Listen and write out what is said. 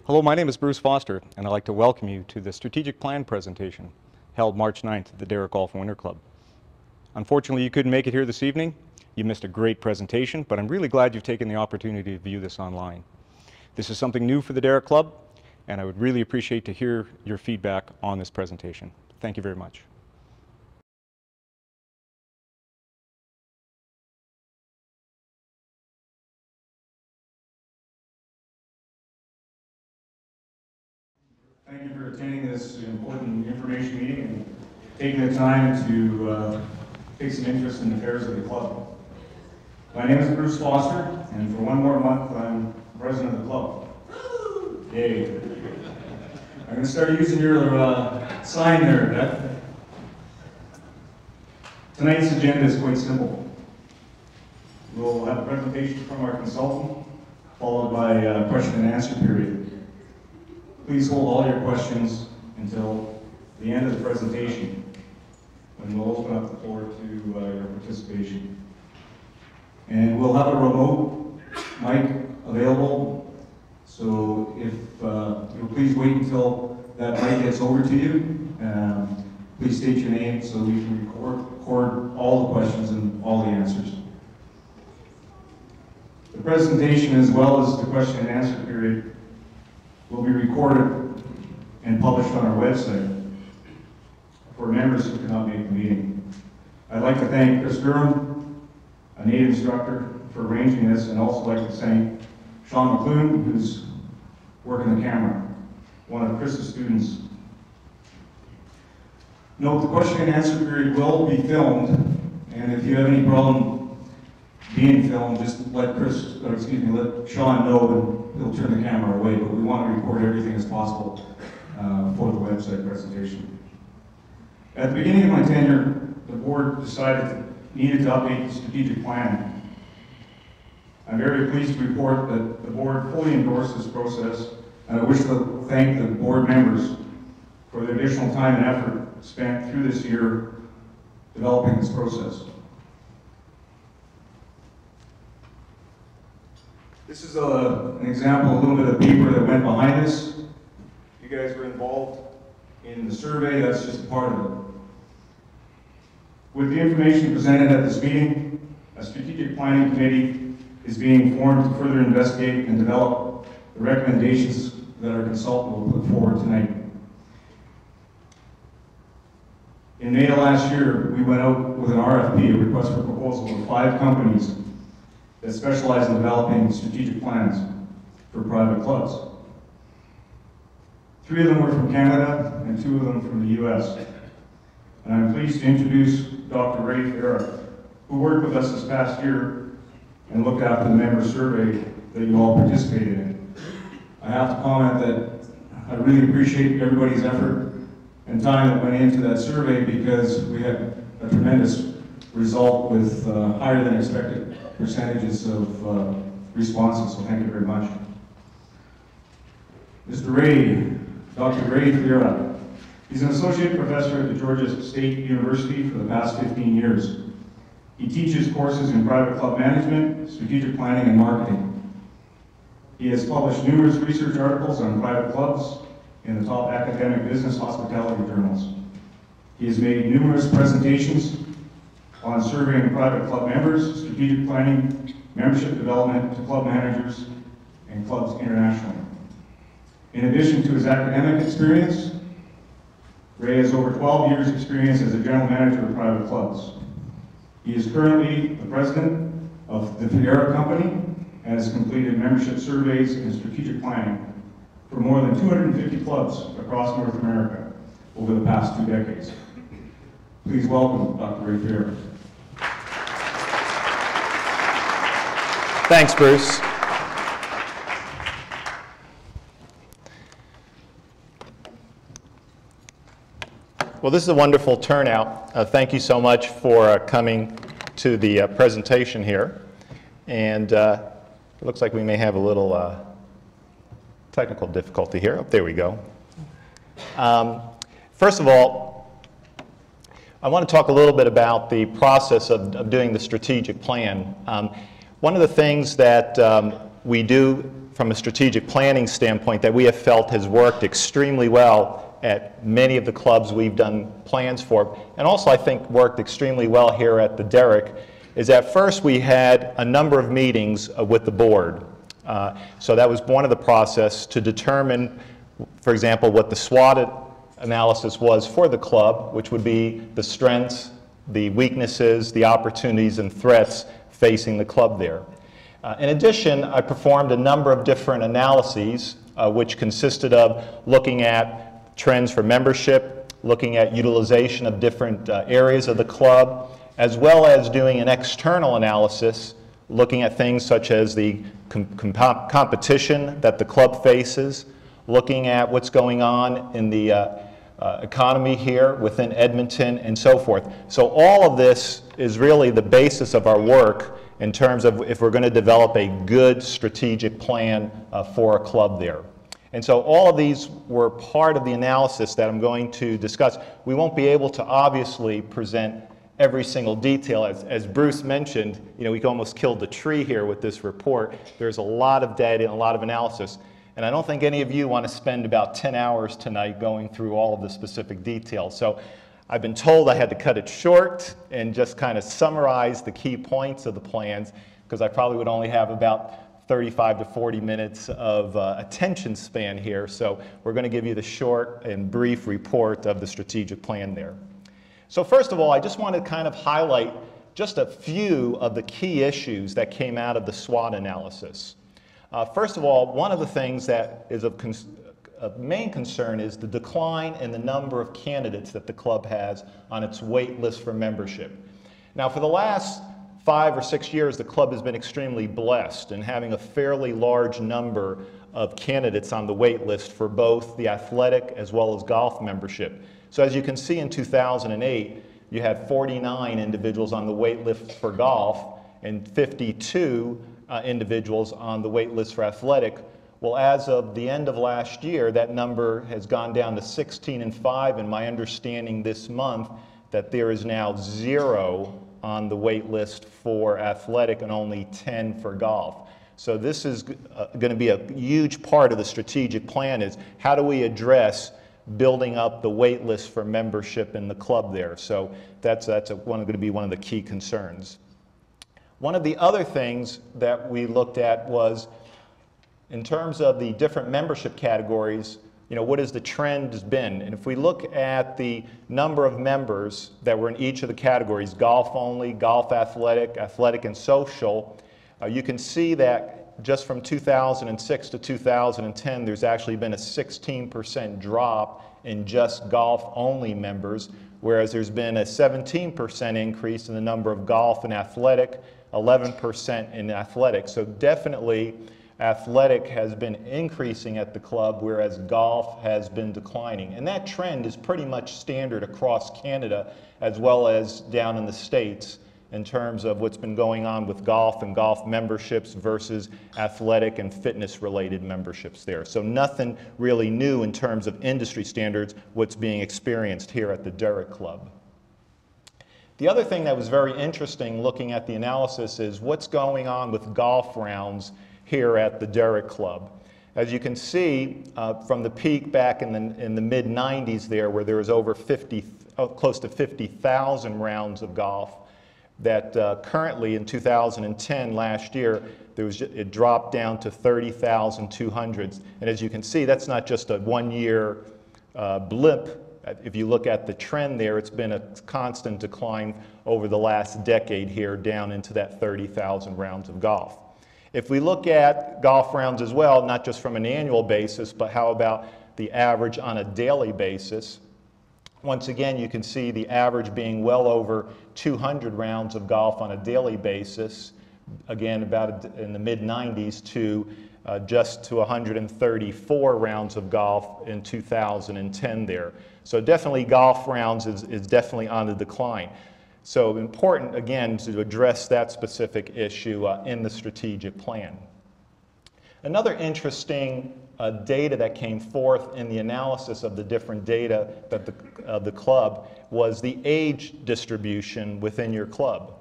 Hello, my name is Bruce Foster, and I'd like to welcome you to the strategic plan presentation held March 9th at the Derrick Golf and Winter Club. Unfortunately, you couldn't make it here this evening. You missed a great presentation, but I'm really glad you've taken the opportunity to view this online. This is something new for the Derrick Club, and I would really appreciate to hear your feedback on this presentation. Thank you very much. Thank you for attending this important information meeting and taking the time to take some interest in the affairs of the club. My name is Bruce Foster, and for one more month, I'm president of the club. Yay. I'm going to start using your sign there, Beth. Tonight's agenda is quite simple. We'll have a presentation from our consultant, followed by a question and answer period. Please hold all your questions until the end of the presentation, when we'll open up the floor to your participation. And we'll have a remote mic available, so if you'll please wait until that mic gets over to you. Please state your name so we can record all the questions and all the answers. The presentation, as well as the question and answer period, will be recorded and published on our website for members who cannot make the meeting. I'd like to thank Chris Durham, a NAIT instructor, for arranging this, and also like to thank Sean McClune, who's working the camera, one of Chris's students. Note, the question and answer period will be filmed, and if you have any problem being filmed, just let let Sean know, and he'll turn the camera away, but we want to record everything as possible for the website presentation. At the beginning of my tenure, the board decided it needed to update the strategic plan. I'm very pleased to report that the board fully endorsed this process, and I wish to thank the board members for the additional time and effort spent through this year developing this process. This is an example, a little bit of paper that went behind this. You guys were involved in the survey, that's just a part of it. With the information presented at this meeting, a strategic planning committee is being formed to further investigate and develop the recommendations that our consultant will put forward tonight. In May of last year, we went out with an RFP, a request for proposal, of 5 companies that specialize in developing strategic plans for private clubs. 3 of them were from Canada and 2 of them from the US. And I'm pleased to introduce Dr. Derrick, who worked with us this past year and looked after the member survey that you all participated in. I have to comment that I really appreciate everybody's effort and time that went into that survey, because we had a tremendous result with higher than expected percentages of responses, so thank you very much. Mr. Ray, Dr. Ray Fiera, he's an associate professor at the Georgia State University for the past 15 years. He teaches courses in private club management, strategic planning, and marketing. He has published numerous research articles on private clubs in the top academic business hospitality journals. He has made numerous presentations on surveying private club members, strategic planning, membership development to club managers and clubs internationally. In addition to his academic experience, Ray has over 12 years experience as a general manager of private clubs. He is currently the president of the Fiera Company and has completed membership surveys and strategic planning for more than 250 clubs across North America over the past 2 decades. Please welcome Dr. Ray Fiera. Thanks, Bruce. Well, this is a wonderful turnout. Thank you so much for coming to the presentation here. And it looks like we may have a little technical difficulty here. Oh, there we go. First of all, I want to talk a little bit about the process of doing the strategic plan. One of the things that we do, from a strategic planning standpoint, that we have felt has worked extremely well at many of the clubs we've done plans for, and also I think worked extremely well here at the Derrick, is at first we had a number of meetings with the board. So that was one of the process to determine, for example, what the SWOT analysis was for the club, which would be the strengths, the weaknesses, the opportunities and threats facing the club there. In addition, I performed a number of different analyses, which consisted of looking at trends for membership, looking at utilization of different areas of the club, as well as doing an external analysis, looking at things such as the competition that the club faces, looking at what's going on in the economy here within Edmonton, and so forth. So all of this is really the basis of our work in terms of if we're going to develop a good strategic plan for a club there. And so all of these were part of the analysis that I'm going to discuss. We won't be able to obviously present every single detail. As Bruce mentioned, you know, we almost killed the tree here with this report. There's a lot of data and a lot of analysis. And I don't think any of you want to spend about 10 hours tonight going through all of the specific details. So I've been told I had to cut it short and just kind of summarize the key points of the plans, because I probably would only have about 35 to 40 minutes of attention span here. So we're going to give you the short and brief report of the strategic plan there. So first of all, I just want to kind of highlight just a few of the key issues that came out of the SWOT analysis. First of all, one of the things that is of main concern is the decline in the number of candidates that the club has on its wait list for membership. Now, for the last 5 or 6 years, the club has been extremely blessed in having a fairly large number of candidates on the wait list for both the athletic as well as golf membership. So as you can see, in 2008, you had 49 individuals on the wait list for golf and 52 individuals on the wait list for athletic. Well, as of the end of last year, that number has gone down to 16 and 5, and my understanding this month that there is now 0 on the wait list for athletic and only 10 for golf. So this is going to be a huge part of the strategic plan, is how do we address building up the wait list for membership in the club there. So that's going to be one of the key concerns. One of the other things that we looked at was, in terms of the different membership categories, you know, what has the trend been? And if we look at the number of members that were in each of the categories, golf only, golf athletic, athletic and social, you can see that just from 2006 to 2010, there's actually been a 16% drop in just golf only members, whereas there's been a 17% increase in the number of golf and athletic, 11% in athletic. So definitely athletic has been increasing at the club, whereas golf has been declining. And that trend is pretty much standard across Canada as well as down in the States in terms of what's been going on with golf and golf memberships versus athletic and fitness related memberships there. So nothing really new in terms of industry standards, what's being experienced here at the Derrick Club. The other thing that was very interesting looking at the analysis is what's going on with golf rounds here at the Derrick Club. As you can see, from the peak back in the mid-90s there, where there was over close to 50,000 rounds of golf, that currently in 2010, last year, it dropped down to 30,200. And as you can see, that's not just a one-year blip. If you look at the trend there, it's been a constant decline over the last decade here, down into that 30,000 rounds of golf. If we look at golf rounds as well, not just from an annual basis, but how about the average on a daily basis? Once again, you can see the average being well over 200 rounds of golf on a daily basis, again about in the mid-90s, to just to 134 rounds of golf in 2010 there. So definitely golf rounds is definitely on the decline. So important, again, to address that specific issue in the strategic plan. Another interesting data that came forth in the analysis of the different data that the club was the age distribution within your club.